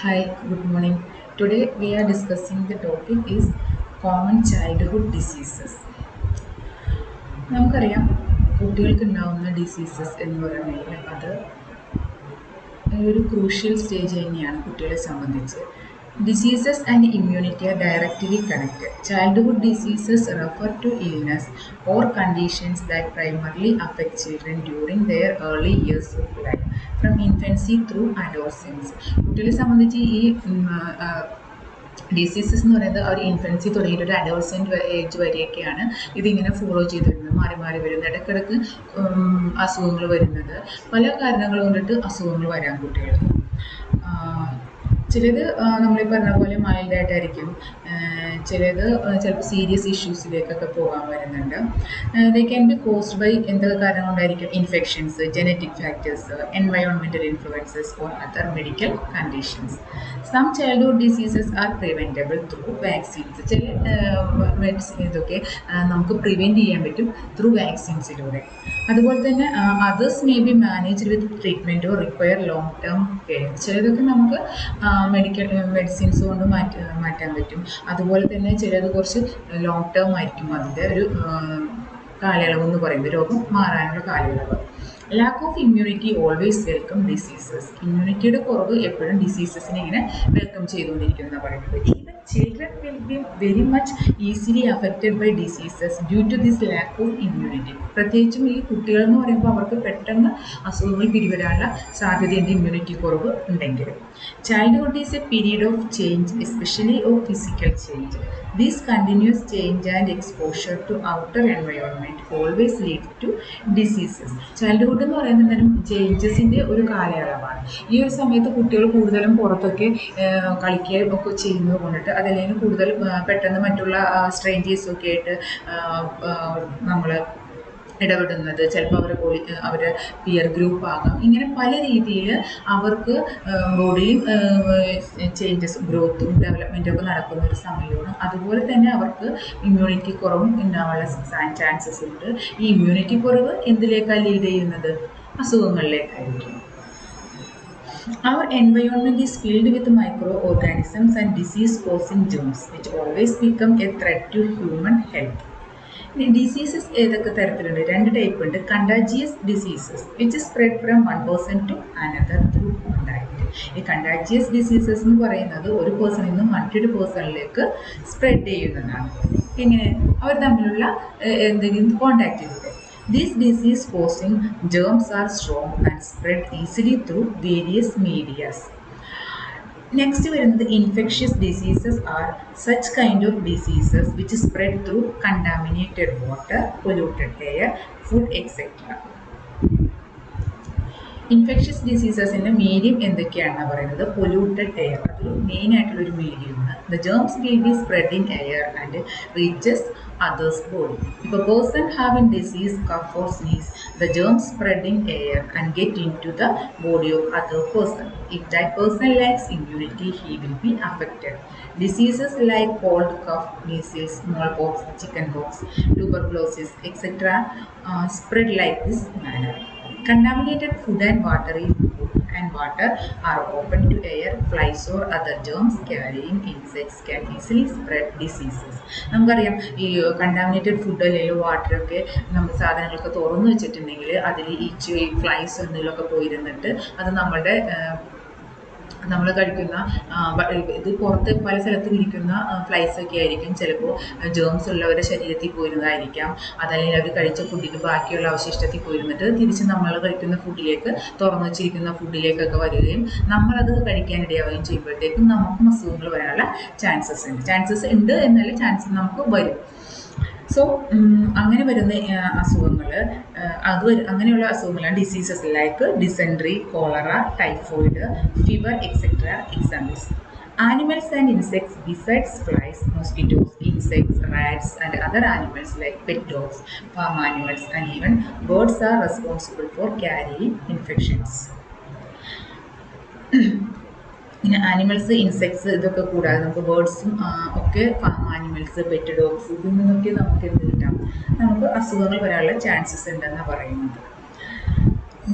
Hi, good morning. Today we are discussing the topic is common childhood diseases. നമുക്കറിയാം കുട്ടികൾക്ക് ഉണ്ടാകുന്ന diseases എന്ന് പറയുന്നത് അത് ഒരു ക്രൂഷ്യൽ സ്റ്റേജ് തന്നെയാണ് കുട്ടികളെ സംബന്ധിച്ച്. Diseases and immunity are directly connected. Childhood diseases refer to illness or conditions that primarily affect children during their early years of life from infancy through adolescence. കുട്ടികളെ സംബന്ധിച്ച് ഈ ഡിസീസസ് എന്ന് പറയുന്നത് ഒരു ഇൻഫൻസി തുടങ്ങിയിട്ട് ഒരു അഡോൾസെൻറ്റ് ഏജ് വരെയൊക്കെയാണ് ഇതിങ്ങനെ ഫോളോ ചെയ്ത് വരുന്നത്, മാറി മാറി വരുന്നത്. ഇടയ്ക്കിടയ്ക്ക് അസുഖങ്ങൾ വരുന്നത് പല കാരണങ്ങൾ കൊണ്ടിട്ട് അസുഖങ്ങൾ വരാൻ കുട്ടികൾക്ക്. ചിലത് നമ്മൾ ഈ പറഞ്ഞ പോലെ മൈൽഡായിട്ടായിരിക്കും, ചിലത് ചിലപ്പോൾ സീരിയസ് ഇഷ്യൂസിലേക്കൊക്കെ പോകാൻ വരുന്നുണ്ട്. They can be caused by എന്തൊക്കെ കാരണം കൊണ്ടായിരിക്കും? Infections, genetic factors, environmental influences or other medical conditions. Some childhood diseases are preventable through vaccines. ചില മെഡിസിൻ ഇതൊക്കെ നമുക്ക് പ്രിവെൻറ്റ് ചെയ്യാൻ പറ്റും ത്രൂ വാക്സിൻസിലൂടെ. അതുപോലെ തന്നെ others may be managed with treatment or require long term care. ചിലതൊക്കെ നമുക്ക് മെഡിസിൻസ് കൊണ്ട് മാറ്റാൻ പറ്റും. അതുപോലെ തന്നെ ചിലത് കുറച്ച് ലോങ് ടേം ആയിരിക്കും അതിൻ്റെ ഒരു കാലയളവ് എന്ന് പറയുന്നത്, രോഗം മാറാനുള്ള കാലയളവ്. Lack of immunity always welcome diseases. ഇമ്മ്യൂണിറ്റിയുടെ കുറവ് എപ്പോഴും ഡിസീസസിനെ ഇങ്ങനെ വെൽക്കം ചെയ്തുകൊണ്ടിരിക്കുന്ന പറയുന്നത്. Even children will be very much easily affected by diseases due to this lack of immunity. പ്രത്യേകിച്ചും ഈ കുട്ടികൾ എന്ന് പറയുമ്പോൾ അവർക്ക് പെട്ടെന്ന് അസുഖങ്ങൾ പിടിവരാനുള്ള സാധ്യതയുണ്ട് ഇമ്മ്യൂണിറ്റി കുറവ് ഉണ്ടെങ്കിൽ. Childhood is A period of change, especially of physical change. This continuous change and exposure to outer environment always leads to diseases. Childhood എന്ന് പറയുന്നത് ചേഞ്ചസിൻ്റെ ഒരു കാലയളവാണ്. ഈ ഒരു സമയത്ത് കുട്ടികൾ കൂടുതലും പുറത്തൊക്കെ കളിക്കുകയും ഒക്കെ ചെയ്യുന്നത് കൊണ്ടിട്ട് അതല്ലെങ്കിൽ കൂടുതൽ പെട്ടെന്ന് മറ്റുള്ള സ്ട്രേഞ്ചേഴ്സൊക്കെ ആയിട്ട് നമ്മൾ ഇടപെടുന്നത്, ചിലപ്പോൾ അവരെ പിയർ ഗ്രൂപ്പ് ആകാം. ഇങ്ങനെ പല രീതിയിൽ അവർക്ക് ബോഡിയിൽ ചേഞ്ചസ്, ഗ്രോത്തും ഡെവലപ്മെൻറ്റും ഒക്കെ നടക്കുന്ന ഒരു സമയമാണ്. അതുപോലെ തന്നെ അവർക്ക് ഇമ്മ്യൂണിറ്റി കുറവും ഉണ്ടാവാനുള്ള ചാൻസസ് ഉണ്ട്. ഈ ഇമ്മ്യൂണിറ്റി കുറവ് എന്തിലേക്കാണ് ലീഡ് ചെയ്യുന്നത്? അസുഖങ്ങളിലേക്കായിരിക്കും. Our environment is filled with microorganisms and disease-causing germs, which always become a threat to human health. Diseases ഏതൊക്കെ തരത്തിലുണ്ട്? രണ്ട് ടൈപ്പ് ഉണ്ട്. Contagious diseases which spread from one person to another through contact. ഈ contagious diseases എന്ന് പറയുന്നത് ഒരു പേഴ്സണിൽ നിന്നും മറ്റൊരു പേഴ്സണിലേക്ക് സ്പ്രെഡ് ചെയ്യുന്നതാണ്. എങ്ങനെ? അവർ തമ്മിലുള്ള എന്തെങ്കിലും കോണ്ടാക്റ്റിലൂടെ. These disease causing germs are strong and spread easily through various medias. Next വരുന്നത് infectious diseases are such kind of diseases which spread through contaminated water, polluted air, food etcetera. Infectious ഡിസീസസിൻ്റെ medium എന്തൊക്കെയാണെന്ന് പറയുന്നത്? Polluted air അതൊരു main ആയിട്ടുള്ളൊരു മീഡിയമാണ്. The germs will be spread in air and reaches others body. If a person having disease, cough or sneeze, the germs spread in air and get into the body of other person. If that person lacks immunity, he will be affected. Diseases like cold, cough, measles, smallpox, chickenpox, tuberculosis, etc. Spread like this manner. Contaminated food and water are open to air. Flies or other germs carrying insects can easily spread diseases. നമുക്കറിയാം ഈ contaminated food അല്ലെങ്കിൽ വാട്ടറൊക്കെ നമ്മൾ സാധനങ്ങളൊക്കെ തുറന്നു വെച്ചിട്ടുണ്ടെങ്കിൽ അതിൽ each flies എന്തെങ്കിലുമൊക്കെ പോയിരുന്നിട്ട് അത് നമ്മൾ കഴിക്കുന്ന ഇത് പുറത്ത് പല സ്ഥലത്തും ഇരിക്കുന്ന ഫ്ലൈസൊക്കെ ആയിരിക്കും. ചിലപ്പോൾ ജേംസ് ഉള്ളവരുടെ ശരീരത്തിൽ പോയിരുന്നതായിരിക്കാം. അതല്ലെങ്കിൽ അവർ കഴിച്ച ഫുഡിന് ബാക്കിയുള്ള അവശിഷ്ടത്തിൽ പോയിരുന്നിട്ട് തിരിച്ച് നമ്മൾ കഴിക്കുന്ന ഫുഡിലേക്ക്, തുറന്നു വെച്ചിരിക്കുന്ന ഫുഡിലേക്കൊക്കെ വരികയും നമ്മളത് കഴിക്കാനിടയാവുകയും ചെയ്യുമ്പോഴത്തേക്കും നമുക്കും അസുഖങ്ങൾ വരാനുള്ള ചാൻസസ് ഉണ്ട് എന്നല്ല, ചാൻസ് നമുക്ക് വരും. സോ അങ്ങനെ വരുന്ന അസുഖങ്ങൾ അങ്ങനെയുള്ള അസുഖങ്ങളാണ് diseases like dysentery, cholera, typhoid, fever etcetera examples. Animals and insects besides flies, mosquitoes, insects, rats and other animals like pet dogs, farm animals and even birds are responsible for carrying infections. പിന്നെ animals, insects ഇതൊക്കെ കൂടാതെ നമുക്ക് ബേർഡ്സും ഒക്കെ farm animals, pet dogs ഇതിൽ നിന്നൊക്കെ നമുക്ക് എന്ത് കിട്ടാം? നമുക്ക് അസുഖങ്ങൾ വരാനുള്ള ചാൻസസ് ഉണ്ടെന്നാണ് പറയുന്നത്.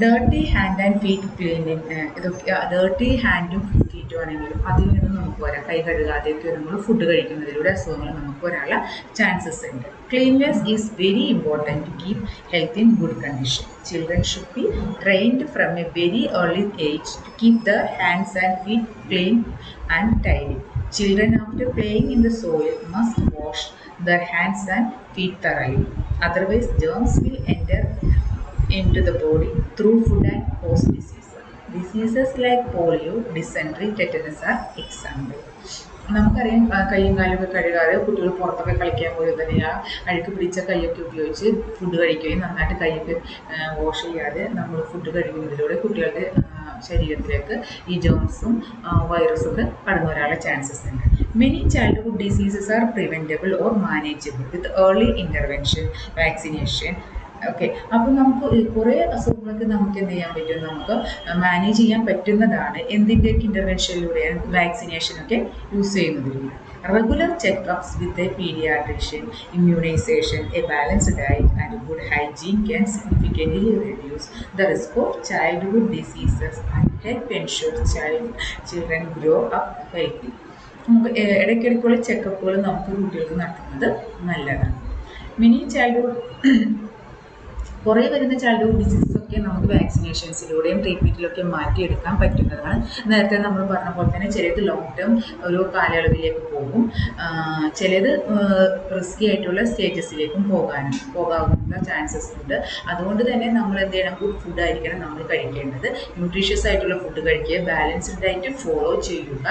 Dirty hand and feet cleaning ഇതൊക്കെ ഡേർട്ടി ഹാൻഡും ഫീറ്റും ആണെങ്കിലും അതിൽ നിന്ന് നമുക്ക് വരാം. കൈ കഴുകാതെയൊക്കെ നമ്മൾ ഫുഡ് കഴിക്കുന്നതിലൂടെ അസുഖങ്ങൾ നമുക്ക് വരാനുള്ള ചാൻസസ് ഉണ്ട്. Cleanness is very important to keep health in good condition. Children should be trained from a very early age to keep the hands and feet clean and tidy. Children after playing in the soil must wash their hands and feet thoroughly. Otherwise, germs will enter into the body through food and cause diseases. Diseases like polio, dysentery, tetanus are example. നമുക്കറിയാം കൈയും കാലൊക്കെ കഴുകാതെ കുട്ടികൾ പുറത്തൊക്കെ കളിക്കാൻ പോയി തന്നെ ആ അഴുക്ക് പിടിച്ച കൈയൊക്കെ ഉപയോഗിച്ച് ഫുഡ് കഴിക്കുകയും നന്നായിട്ട് കൈയൊക്കെ വാഷ് ചെയ്യാതെ നമ്മൾ ഫുഡ് കഴിക്കുന്നതിലൂടെ കുട്ടികളുടെ ശരീരത്തിലേക്ക് ഈ ജേംസും വൈറസും ഒക്കെ കടന്നു വരാനുള്ള ചാൻസസ് ഉണ്ട്. Many childhood diseases are preventable or manageable with early intervention, vaccination. Okay, അപ്പോൾ നമുക്ക് കുറേ അസുഖങ്ങളൊക്കെ നമുക്ക് എന്ത് ചെയ്യാൻ പറ്റും, നമുക്ക് മാനേജ് ചെയ്യാൻ പറ്റുന്നതാണ്. എന്തിൻ്റെയൊക്കെ ഇൻ്റർവെൻഷനിലൂടെയാണ്? വാക്സിനേഷനൊക്കെ യൂസ് ചെയ്യുന്നതിലൂടെ. Regular checkups with a paediatrician, immunisation, a balanced diet and good hygiene can significantly reduce the risk of childhood diseases and help ensure children grow up healthy. നമുക്ക് ഇടയ്ക്കിടയ്ക്കുള്ള ചെക്കപ്പുകൾ നമുക്ക് കുട്ടികൾക്ക് നടത്തുന്നത് നല്ലതാണ്. മിനി ചൈൽഡ്ഹുഡ് കുറേ വരുന്ന ചൈൽഡ്ഹുഡ് ഡിസീസൊക്കെ നമുക്ക് വാക്സിനേഷൻസിലൂടെയും ട്രീറ്റ്മെൻറ്റിലൊക്കെ മാറ്റിയെടുക്കാൻ പറ്റുന്നതാണ്. നേരത്തെ നമ്മൾ പറഞ്ഞ പോലെ തന്നെ ചിലത് ലോങ് ടേം ഒരു കാലയളവിലേക്ക് പോകും, ചിലത് റിസ്കി ആയിട്ടുള്ള സ്റ്റേജസിലേക്കും പോകാവുന്ന ചാൻസസ് ഉണ്ട്. അതുകൊണ്ട് തന്നെ നമ്മൾ എന്ത് ചെയ്യണം, ഗുഡ് ഫുഡ് ആയിരിക്കണം നമ്മൾ കഴിക്കേണ്ടത്. ന്യൂട്രീഷ്യസ് ആയിട്ടുള്ള ഫുഡ് കഴിക്കുക, ബാലൻസ്ഡ് ഡയറ്റ് ഫോളോ ചെയ്യുക,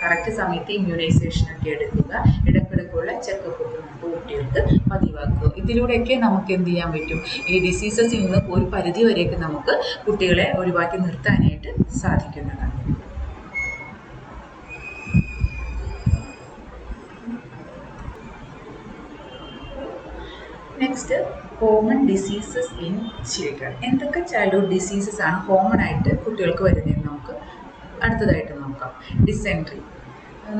കറക്റ്റ് സമയത്ത് ഇമ്മ്യൂണൈസേഷനൊക്കെ എടുക്കുക, ഇടയ്ക്കിടയ്ക്കുള്ള ചെക്കപ്പ് നമുക്ക് കുട്ടികൾക്ക് പതിവാക്കുക. ഇതിലൂടെയൊക്കെ നമുക്ക് എന്ത് ചെയ്യാൻ പറ്റും, ഈ ഡിസീസസിൽ നിന്ന് ഒരു പരിധി വരെയൊക്കെ നമുക്ക് കുട്ടികളെ ഒഴിവാക്കി നിർത്താനായിട്ട് സാധിക്കുന്നതാണ്. Next, common diseases in children. എന്തൊക്കെ ചൈൽഡ്ഹുഡ് ഡിസീസസ് ആണ് കോമൺ ആയിട്ട് കുട്ടികൾക്ക് വരുന്നതെന്ന് നമുക്ക് അടുത്തതായിട്ട് നോക്കാം. ഡിസെൻട്രി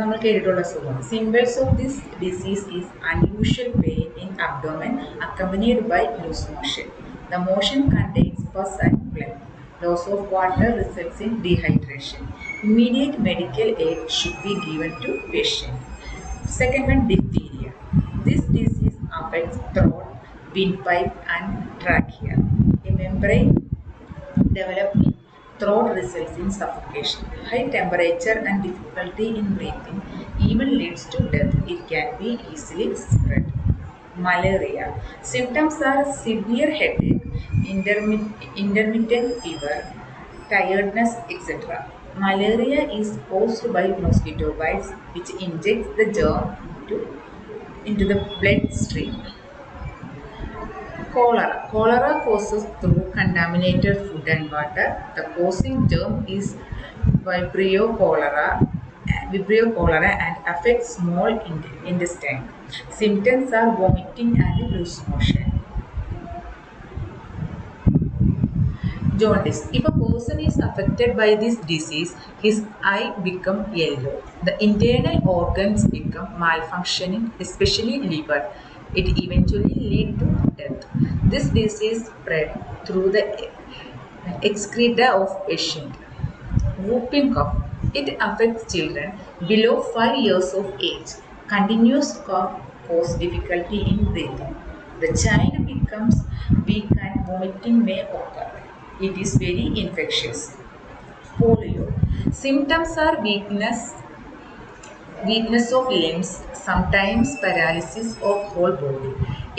നമ്മൾ കേട്ടിട്ടുള്ള അസുഖം. Symptoms of this disease is unusual pain in abdomen accompanied by loose motion. The motion contains pus and blood. Loss of water results in dehydration. Immediate medical aid should be given to patient. Second one, diphtheria. This disease affects throat, windpipe and trachea. A membrane developed in throat results in suffocation. High temperature and difficulty in breathing even leads to death. It can be easily spread. Malaria. Symptoms are severe headache, intermittent fever, tiredness, etc. Malaria is caused by mosquito bites which injects the germ into the bloodstream. Cholera causes through contaminated food and water. The causing germ is Vibrio cholera and affects small intestine. Symptoms are vomiting and loose motion. Jaundice. If a person is affected by this disease, his eye become yellow. The internal organs become malfunctioning, especially liver. It eventually leads to death. This disease spread through the excreta of patient. Whooping cough. It affects children below 5 years of age. Continuous cough causes difficulty in breathing. The child becomes weak and vomiting may occur. It is very infectious. Polio. Symptoms are weakness of limbs, sometimes paralysis of whole body.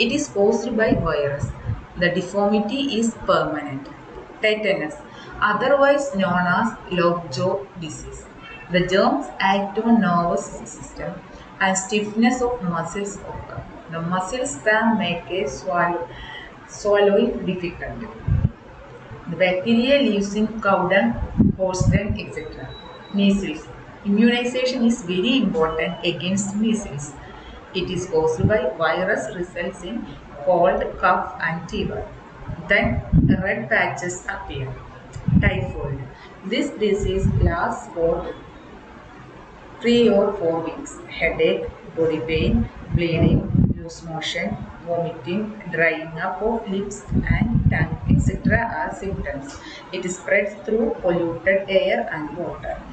It is caused by virus. The deformity is permanent. Tetanus, otherwise known as lockjaw disease. The germs act on nervous system and stiffness of muscles occur. The muscle spasm make a swallowing difficult. The bacteria lives in cow dung, horse dung, etc. Measles. Immunization is very important against measles. It is caused by virus, results in cold, cough and fever. Then red patches appear. Typhoid. This disease lasts for 3 or 4 weeks. Headache, body pain, bleeding, loose motion, vomiting, drying up of lips and tongue, etc. etc. are symptoms. It spreads through polluted air and water.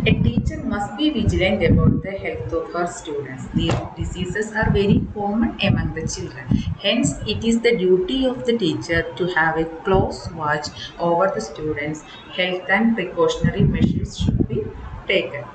A teacher must be vigilant about the health of her students. These diseases are very common among the children. Hence, it is the duty of the teacher to have a close watch over the students' health, and precautionary measures should be taken.